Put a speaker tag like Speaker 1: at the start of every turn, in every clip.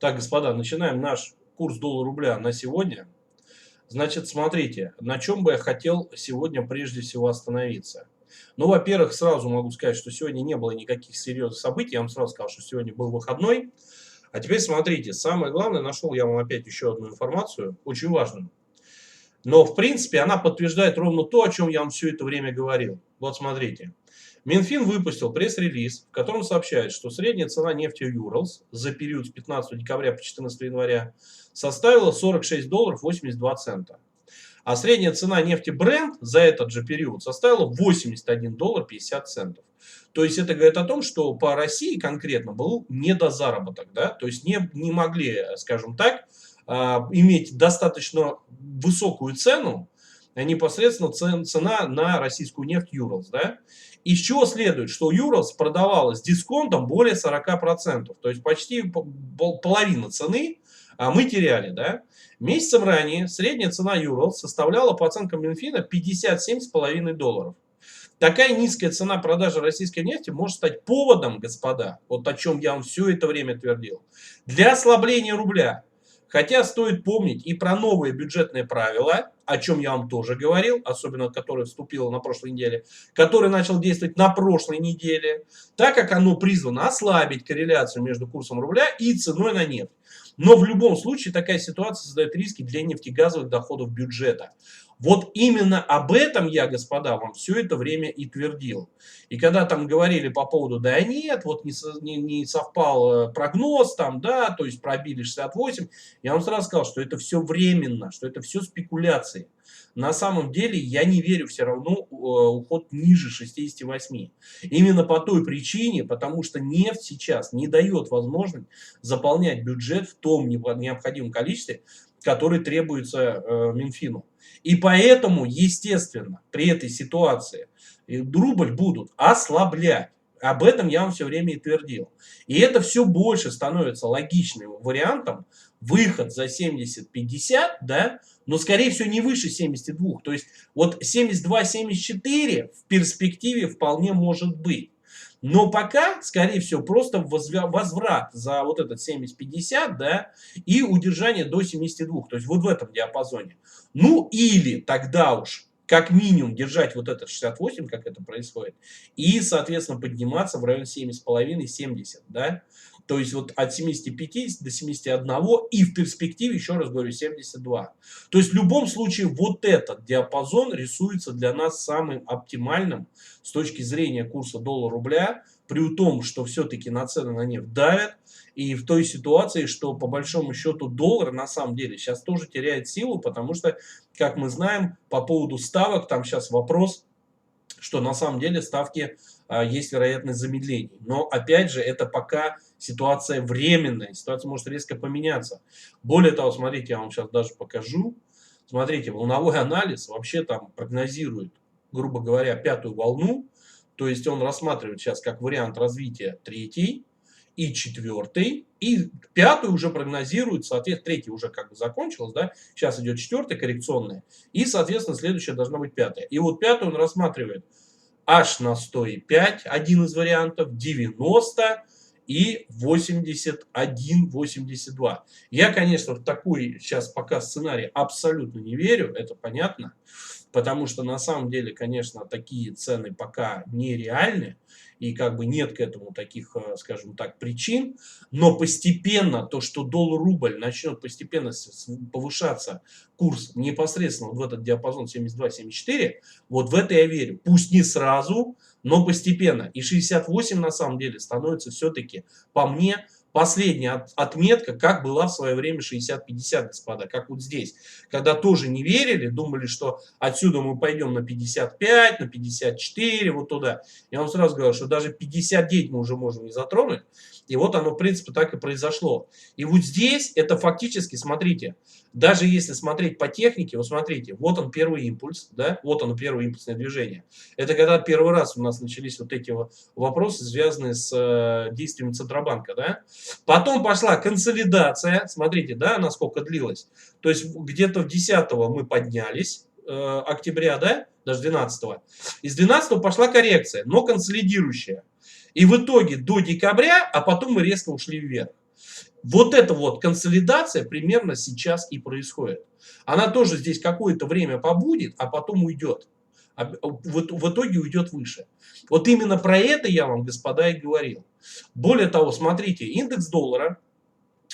Speaker 1: Так, господа, начинаем наш курс доллар-рубля на сегодня. Значит, смотрите, на чем бы я хотел сегодня прежде всего остановиться. Ну, во-первых, сразу могу сказать, что сегодня не было никаких серьезных событий. Я вам сразу сказал, что сегодня был выходной. А теперь смотрите, самое главное, нашел я вам опять еще одну информацию, очень важную. Но, в принципе, она подтверждает ровно то, о чем я вам все это время говорил. Вот смотрите. Минфин выпустил пресс-релиз, в котором сообщает, что средняя цена нефти Urals за период с 15 декабря по 14 января составила 46 долларов 82 цента. А средняя цена нефти Brent за этот же период составила 81 доллар 50 центов. То есть это говорит о том, что по России конкретно был недозаработок. Да? То есть не могли, скажем так, иметь достаточно высокую цену, непосредственно цена на российскую нефть Urals. Да? Из чего следует, что Urals продавалась с дисконтом более 40%. То есть почти половина цены мы теряли. Да? Месяцем ранее средняя цена Urals составляла, по оценкам Минфина, 57,5 долларов. Такая низкая цена продажи российской нефти может стать поводом, господа, вот о чем я вам все это время твердил, для ослабления рубля. Хотя стоит помнить и про новые бюджетные правила, о чем я вам тоже говорил, особенно которое вступило на прошлой неделе, которое начал действовать на прошлой неделе, так как оно призвано ослабить корреляцию между курсом рубля и ценой на нефть. Но в любом случае такая ситуация создает риски для нефтегазовых доходов бюджета. Вот именно об этом я, господа, вам все это время и твердил. И когда там говорили по поводу, да нет, вот не совпал прогноз, там, да, то есть пробили 68, я вам сразу сказал, что это все временно, что это все спекуляции. На самом деле я не верю все равно уход ниже 68. Именно по той причине, потому что нефть сейчас не дает возможность заполнять бюджет в том необходимом количестве, который требуется Минфину. И поэтому, естественно, при этой ситуации рубль будут ослаблять. Об этом я вам все время и твердил. И это все больше становится логичным вариантом. Выход за 70-50, да, но скорее всего не выше 72. То есть вот 72-74 в перспективе вполне может быть. Но пока, скорее всего, просто возврат за вот этот 70-50, да, и удержание до 72, то есть вот в этом диапазоне. Ну или тогда уж как минимум держать вот этот 68, как это происходит, и, соответственно, подниматься в район 7,5-70, да. То есть вот от 75 до 71 и в перспективе, еще раз говорю, 72. То есть в любом случае вот этот диапазон рисуется для нас самым оптимальным с точки зрения курса доллар-рубля, при том, что все-таки на цены на нефть давят, и в той ситуации, что по большому счету доллар на самом деле сейчас тоже теряет силу, потому что, как мы знаем, по поводу ставок, там сейчас вопрос, что на самом деле ставки есть вероятность замедлений. Но опять же, это пока ситуация временная, ситуация может резко поменяться. Более того, смотрите, я вам сейчас даже покажу. Смотрите, волновой анализ вообще там прогнозирует, грубо говоря, пятую волну. То есть он рассматривает сейчас как вариант развития третий и четвертый. И пятую уже прогнозирует, соответственно, третья уже как бы закончилась, да, сейчас идет четвертая коррекционная. И, соответственно, следующая должна быть пятая. И вот пятую он рассматривает аж на 105, один из вариантов, 90 и 81, 82. Я, конечно, в такой сейчас пока сценарий абсолютно не верю, это понятно, потому что на самом деле, конечно, такие цены пока нереальны, и как бы нет к этому таких, скажем так, причин, но постепенно то, что доллар-рубль начнет постепенно повышаться, курс непосредственно вот в этот диапазон 72-74, вот в это я верю. Пусть не сразу, но постепенно. И 68 на самом деле становится все-таки, по мне, последняя отметка, как была в свое время 60-50, господа, как вот здесь. Когда тоже не верили, думали, что отсюда мы пойдем на 55, на 54, вот туда. Я вам сразу говорю, что даже 59 мы уже можем не затронуть. И вот оно, в принципе, так и произошло. И вот здесь это фактически, смотрите, даже если смотреть по технике, вот смотрите, вот он первый импульс, да, вот оно первое импульсное движение. Это когда первый раз у нас начались вот эти вопросы, связанные с действиями Центробанка, да. Потом пошла консолидация, смотрите, да, насколько длилась. То есть где-то в 10-го мы поднялись, октября, да, даже 12-го. Из 12-го пошла коррекция, но консолидирующая. И в итоге до декабря, а потом мы резко ушли вверх. Вот эта вот консолидация примерно сейчас и происходит. Она тоже здесь какое-то время побудет, а потом уйдет. В итоге уйдет выше. Вот именно про это я вам, господа, и говорил. Более того, смотрите, индекс доллара,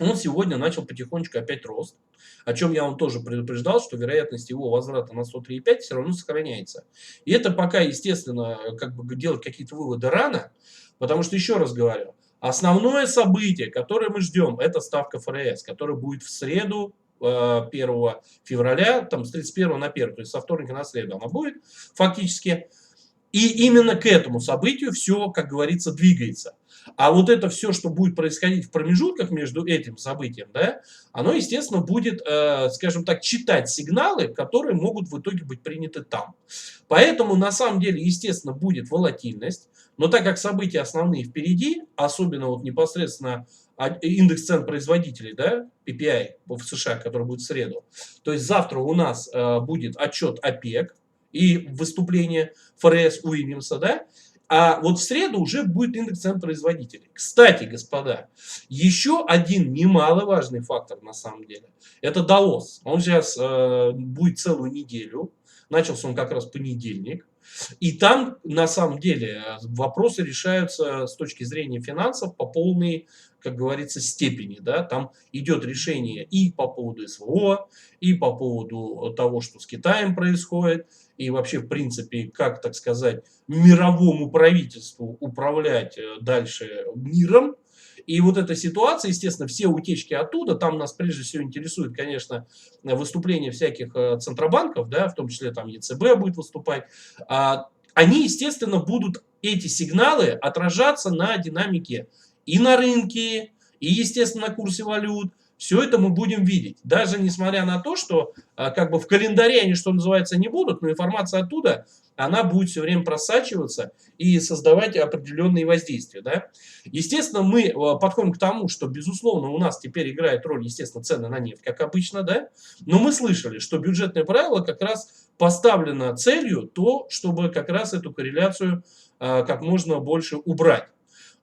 Speaker 1: он сегодня начал потихонечку опять рост, о чем я вам тоже предупреждал, что вероятность его возврата на 103,5 все равно сохраняется. И это пока, естественно, как бы делать какие-то выводы рано, потому что, еще раз говорю, основное событие, которое мы ждем, это ставка ФРС, которая будет в среду 1 февраля, там с 31 на 1, то есть со вторника на среду она будет фактически. И именно к этому событию все, как говорится, двигается. А вот это все, что будет происходить в промежутках между этим событием, да, оно, естественно, будет, скажем так, читать сигналы, которые могут в итоге быть приняты там. Поэтому, на самом деле, естественно, будет волатильность. Но так как события основные впереди, особенно вот непосредственно индекс цен производителей, да, PPI в США, который будет в среду, то есть завтра у нас будет отчет ОПЕК и выступление ФРС Уильямса, да, а вот в среду уже будет индекс цен производителей. Кстати, господа, еще один немаловажный фактор на самом деле, это Даос. Он сейчас будет целую неделю, начался он как раз в понедельник. И там, на самом деле, вопросы решаются с точки зрения финансов по полной, как говорится, степени. Да? Там идет решение и по поводу СВО, и по поводу того, что с Китаем происходит, и вообще, в принципе, как, так сказать, мировому правительству управлять дальше миром. И вот эта ситуация, естественно, все утечки оттуда, там нас прежде всего интересует, конечно, выступления всяких центробанков, да, в том числе там ЕЦБ будет выступать, они, естественно, будут, эти сигналы, отражаться на динамике и на рынке, и, естественно, на курсе валют. Все это мы будем видеть. Даже несмотря на то, что как бы в календаре они, что называется, не будут, но информация оттуда, она будет все время просачиваться и создавать определенные воздействия. Да? Естественно, мы подходим к тому, что, безусловно, у нас теперь играет роль, естественно, цены на нефть, как обычно, да? Но мы слышали, что бюджетное правило как раз поставлено целью то, чтобы как раз эту корреляцию как можно больше убрать.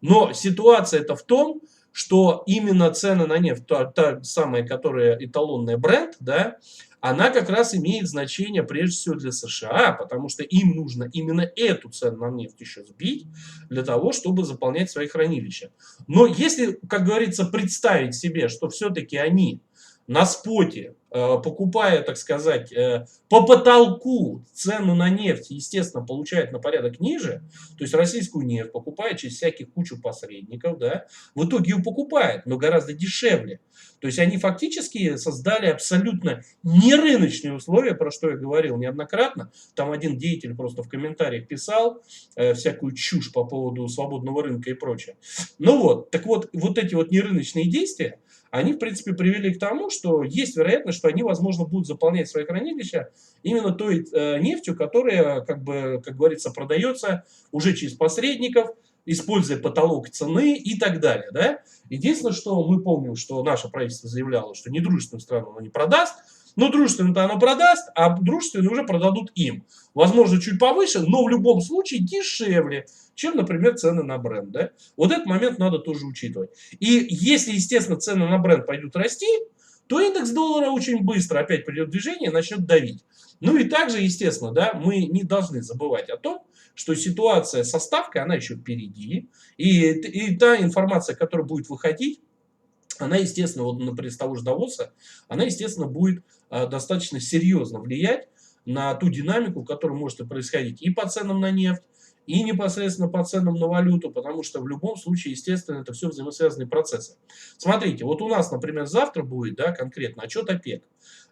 Speaker 1: Но ситуация это в том, что именно цены на нефть, та самая, которая эталонная Brent, да, она как раз имеет значение прежде всего для США, потому что им нужно именно эту цену на нефть еще сбить для того, чтобы заполнять свои хранилища. Но если, как говорится, представить себе, что все-таки они на споте, покупая, так сказать, по потолку цену на нефть, естественно, получает на порядок ниже, то есть российскую нефть покупает через всяких кучу посредников, да, в итоге ее покупает, но гораздо дешевле. То есть они фактически создали абсолютно нерыночные условия, про что я говорил неоднократно. Там один деятель просто в комментариях писал всякую чушь по поводу свободного рынка и прочее. Ну вот, так вот, вот эти вот нерыночные действия, они, в принципе, привели к тому, что есть вероятность, что они, возможно, будут заполнять свои хранилища именно той нефтью, которая, как бы, как говорится, продается уже через посредников, используя потолок цены и так далее. Да? Единственное, что мы помним, что наше правительство заявляло, что недружественную страну оно не продаст, но дружественную-то оно продаст, а дружественную уже продадут им. Возможно, чуть повыше, но в любом случае дешевле, чем, например, цены на бренд. Да? Вот этот момент надо тоже учитывать. И если, естественно, цены на бренд пойдут расти, то индекс доллара очень быстро опять придет в движение и начнет давить. Ну и также, естественно, да, мы не должны забывать о том, что ситуация со ставкой, она еще впереди. И та информация, которая будет выходить, она, естественно, вот, например, с того же Давоса, она, естественно, будет достаточно серьезно влиять на ту динамику, которая может происходить и по ценам на нефть, и непосредственно по ценам на валюту, потому что в любом случае, естественно, это все взаимосвязанные процессы. Смотрите, вот у нас, например, завтра будет, да, конкретно отчет ОПЕК.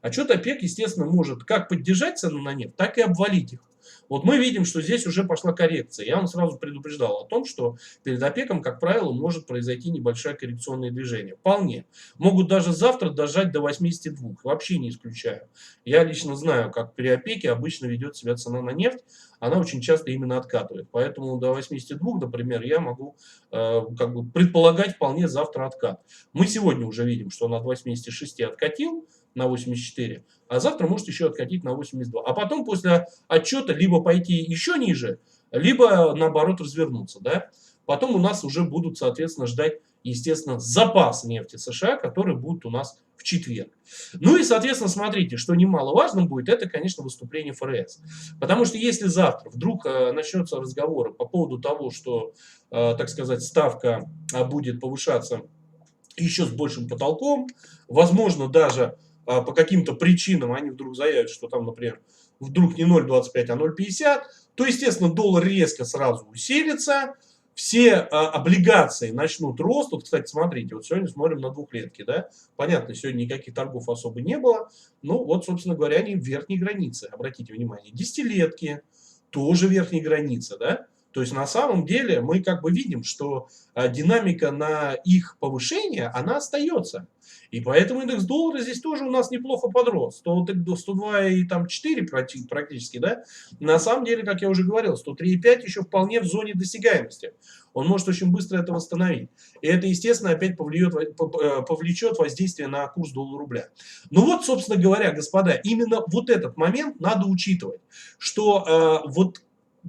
Speaker 1: Отчет ОПЕК, естественно, может как поддержать цены на нефть, так и обвалить их. Вот мы видим, что здесь уже пошла коррекция. Я вам сразу предупреждал о том, что перед ОПЕКом, как правило, может произойти небольшое коррекционное движение. Вполне. Могут даже завтра дожать до 82. Вообще не исключаю. Я лично знаю, как при ОПЕКе обычно ведет себя цена на нефть. Она очень часто именно откатывает. Поэтому до 82, например, я могу как бы предполагать вполне завтра откат. Мы сегодня уже видим, что он от 86 откатил на 84, а завтра может еще откатить на 82. А потом после отчета либо пойти еще ниже, либо наоборот развернуться. Да? Потом у нас уже будут, соответственно, ждать естественно, запас нефти США, который будет у нас в четверг. Ну и, соответственно, смотрите, что немаловажным будет, это, конечно, выступление ФРС. Потому что если завтра вдруг начнется разговор по поводу того, что, так сказать, ставка будет повышаться еще с большим потолком, возможно, даже по каким-то причинам они вдруг заявят, что там, например, вдруг не 0,25, а 0,50, то, естественно, доллар резко сразу усилится, все облигации начнут рост. Вот, кстати, смотрите, вот сегодня смотрим на двухлетки, да, понятно, сегодня никаких торгов особо не было, ну, вот, собственно говоря, они в верхней границе, обратите внимание, десятилетки, тоже верхней границы, да, то есть на самом деле мы как бы видим, что динамика на их повышение, она остается. И поэтому индекс доллара здесь тоже у нас неплохо подрос. 102,4 практически, да. На самом деле, как я уже говорил, 103,5 еще вполне в зоне досягаемости. Он может очень быстро это восстановить. И это, естественно, опять повлечет воздействие на курс доллара-рубля. Ну вот, собственно говоря, господа, именно вот этот момент надо учитывать, что вот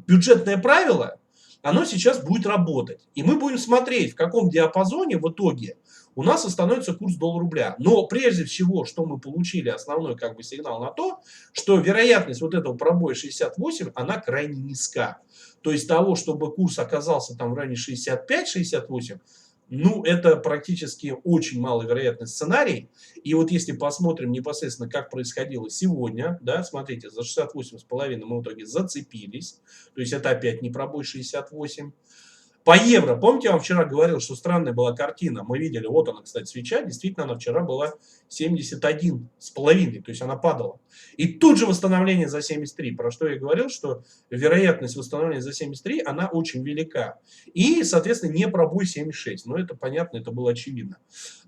Speaker 1: бюджетное правило, оно сейчас будет работать. И мы будем смотреть, в каком диапазоне в итоге у нас остановится курс доллара-рубля. Но прежде всего, что мы получили, основной как бы сигнал на то, что вероятность вот этого пробоя 68, она крайне низка. То есть того, чтобы курс оказался там в районе 65-68, ну, это практически очень маловероятный сценарий. И вот если посмотрим непосредственно, как происходило сегодня, да, смотрите, за 68,5 мы в итоге зацепились. То есть это опять не пробой 68. По евро, помните, я вам вчера говорил, что странная была картина. Мы видели, вот она, кстати, свеча, действительно, она вчера была 71,5, то есть она падала. И тут же восстановление за 73, про что я говорил, что вероятность восстановления за 73, она очень велика. И, соответственно, не пробой 76, но это понятно, это было очевидно.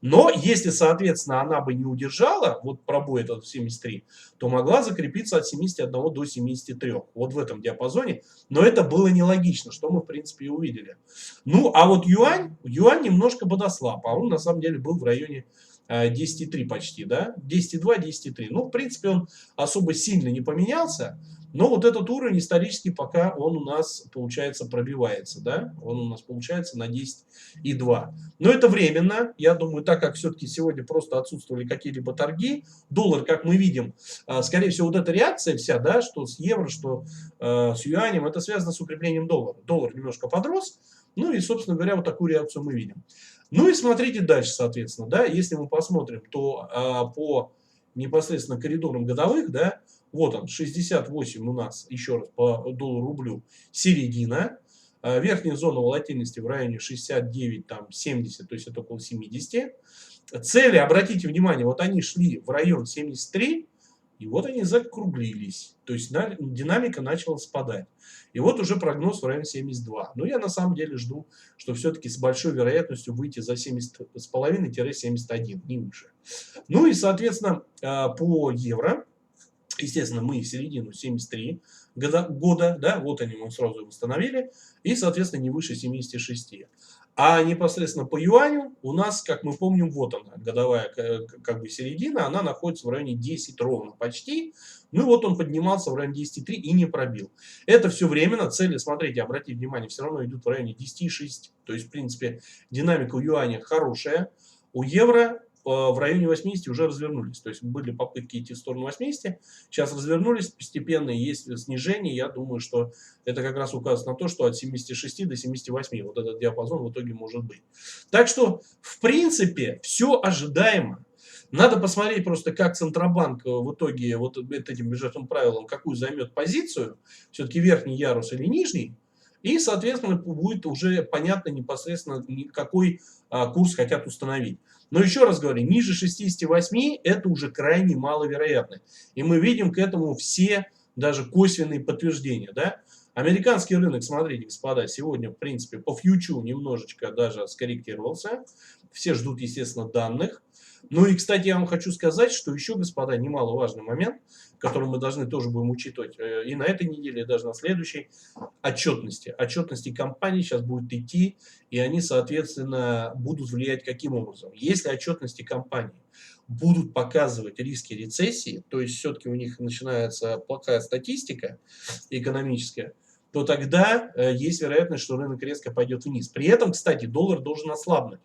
Speaker 1: Но если, соответственно, она бы не удержала, вот пробой этот 73, то могла закрепиться от 71 до 73, вот в этом диапазоне. Но это было нелогично, что мы, в принципе, и увидели. Ну, а вот юань немножко подослаб, а он на самом деле был в районе 10,3 почти, да, 10,2, 10,3. Ну, в принципе, он особо сильно не поменялся, но вот этот уровень исторически пока он у нас, получается, пробивается, да, он у нас получается на 10,2. Но это временно, я думаю, так как все-таки сегодня просто отсутствовали какие-либо торги, доллар, как мы видим, скорее всего, вот эта реакция вся, да, что с евро, что с юанем, это связано с укреплением доллара. Доллар немножко подрос, ну и, собственно говоря, вот такую реакцию мы видим. Ну и смотрите дальше, соответственно, да, если мы посмотрим, то по непосредственно коридорам годовых, да, вот он, 68 у нас, еще раз, по доллару-рублю, середина, верхняя зона волатильности в районе 69, там, 70, то есть это около 70. Цели, обратите внимание, вот они шли в район 73, и вот они закруглились. То есть динамика начала спадать. И вот уже прогноз в районе 72. Но я на самом деле жду, что все-таки с большой вероятностью выйти за 70,5-71, не выше. Ну и, соответственно, по евро, естественно, мы середину 73 года, да, вот они мы сразу восстановили, и, соответственно, не выше 76. А непосредственно по юаню у нас, как мы помним, вот она, годовая как бы середина, она находится в районе 10 ровно почти. Ну и вот он поднимался в районе 10,3 и не пробил. Это все временно, цели, смотрите, обратите внимание, все равно идут в районе 10,6. То есть, в принципе, динамика у юаня хорошая. У евро в районе 80 уже развернулись. То есть были попытки идти в сторону 80, сейчас развернулись постепенно, есть снижение. Я думаю, что это как раз указывает на то, что от 76 до 78 вот этот диапазон в итоге может быть. Так что, в принципе, все ожидаемо. Надо посмотреть просто, как Центробанк в итоге вот этим бюджетным правилом, какую займет позицию, все-таки верхний ярус или нижний. И, соответственно, будет уже понятно непосредственно, какой курс хотят установить. Но еще раз говорю, ниже 68 это уже крайне маловероятно. И мы видим к этому все даже косвенные подтверждения. Да? Американский рынок, смотрите, господа, сегодня, в принципе, по фьючу немножечко даже скорректировался. Все ждут, естественно, данных. Ну и, кстати, я вам хочу сказать, что еще, господа, немаловажный момент, который мы должны тоже будем учитывать и на этой неделе, и даже на следующей, отчетности. Отчетности компаний сейчас будут идти, и они, соответственно, будут влиять каким образом. Если отчетности компаний будут показывать риски рецессии, то есть все-таки у них начинается плохая статистика экономическая, то тогда есть вероятность, что рынок резко пойдет вниз. При этом, кстати, доллар должен ослабнуть.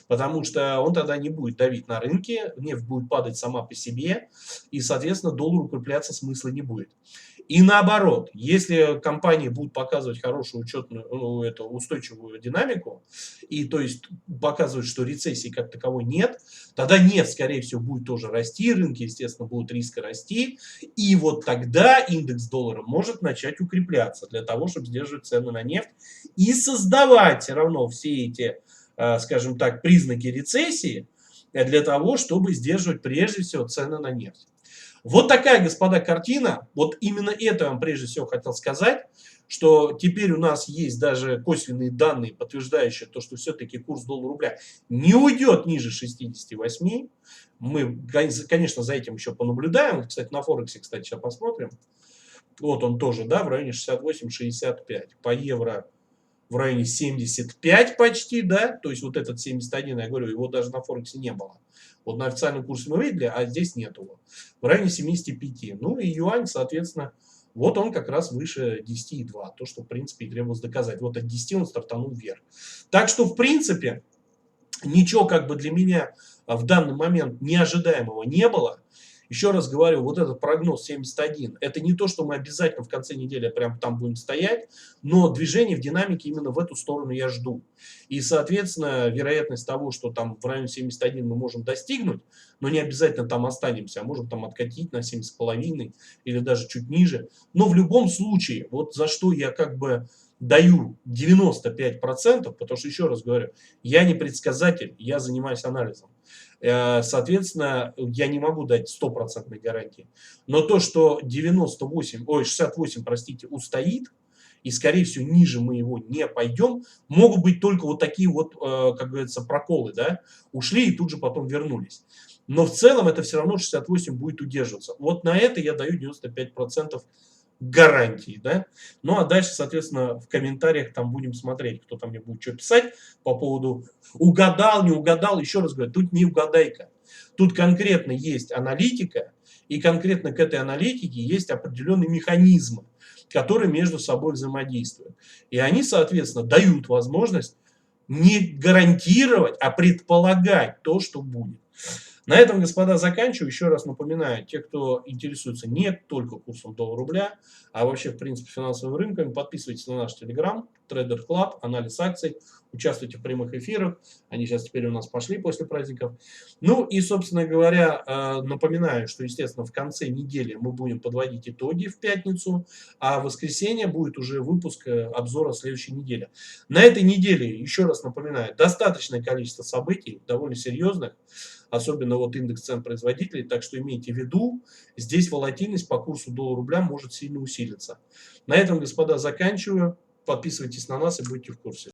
Speaker 1: потому что он тогда не будет давить на рынке, нефть будет падать сама по себе, и, соответственно, доллар укрепляться смысла не будет. И наоборот, если компании будут показывать хорошую учетную, ну, эту устойчивую динамику, и то есть показывать, что рецессии как таковой нет, тогда нефть, скорее всего, будет тоже расти, рынки, естественно, будут резко расти, и вот тогда индекс доллара может начать укрепляться для того, чтобы сдерживать цены на нефть и создавать все равно все эти, скажем так, признаки рецессии для того, чтобы сдерживать прежде всего цены на нефть. Вот такая, господа, картина. Вот именно это я вам прежде всего хотел сказать, что теперь у нас есть даже косвенные данные, подтверждающие то, что все-таки курс доллара-рубля не уйдет ниже 68. Мы, конечно, за этим еще понаблюдаем. Кстати, на Форексе, кстати, сейчас посмотрим. Вот он тоже, да, в районе 68-65. По евро в районе 75 почти, да, то есть вот этот 71, я говорю, его даже на Форексе не было. Вот на официальном курсе мы видели, а здесь нет его. В районе 75. Ну и юань, соответственно, вот он как раз выше 10,2. То, что в принципе и требовалось доказать. Вот от 10 он стартанул вверх. Так что в принципе ничего как бы для меня в данный момент неожидаемого не было. Еще раз говорю, вот этот прогноз 71, это не то, что мы обязательно в конце недели прям там будем стоять, но движение в динамике именно в эту сторону я жду. И, соответственно, вероятность того, что там в районе 71 мы можем достигнуть, но не обязательно там останемся, а можем там откатить на 7,5 или даже чуть ниже. Но в любом случае, вот за что я как бы даю 95%, потому что, еще раз говорю, я не предсказатель, я занимаюсь анализом. Соответственно, я не могу дать стопроцентной гарантии. Но то, что 68, простите, устоит, и, скорее всего, ниже мы его не пойдем, могут быть только вот такие вот, как говорится, проколы, да, ушли и тут же потом вернулись. Но в целом это все равно 68 будет удерживаться. Вот на это я даю 95% гарантии, да. Ну, а дальше, соответственно, в комментариях там будем смотреть, кто там мне будет что писать по поводу угадал, не угадал. Еще раз говорю, тут не угадайка. Тут конкретно есть аналитика, и конкретно к этой аналитике есть определенные механизмы, которые между собой взаимодействуют. И они, соответственно, дают возможность не гарантировать, а предполагать то, что будет. На этом, господа, заканчиваю. Еще раз напоминаю, те, кто интересуется не только курсом доллара-рубля, а вообще, в принципе, финансовыми рынками, подписывайтесь на наш Telegram, Trader Club, анализ акций, участвуйте в прямых эфирах. Они сейчас теперь у нас пошли после праздников. Ну и, собственно говоря, напоминаю, что, естественно, в конце недели мы будем подводить итоги в пятницу, а в воскресенье будет уже выпуск обзора следующей недели. На этой неделе, еще раз напоминаю, достаточное количество событий, довольно серьезных, особенно вот индекс цен производителей, так что имейте в виду, здесь волатильность по курсу доллара-рубля может сильно усилиться. На этом, господа, заканчиваю. Подписывайтесь на нас и будьте в курсе.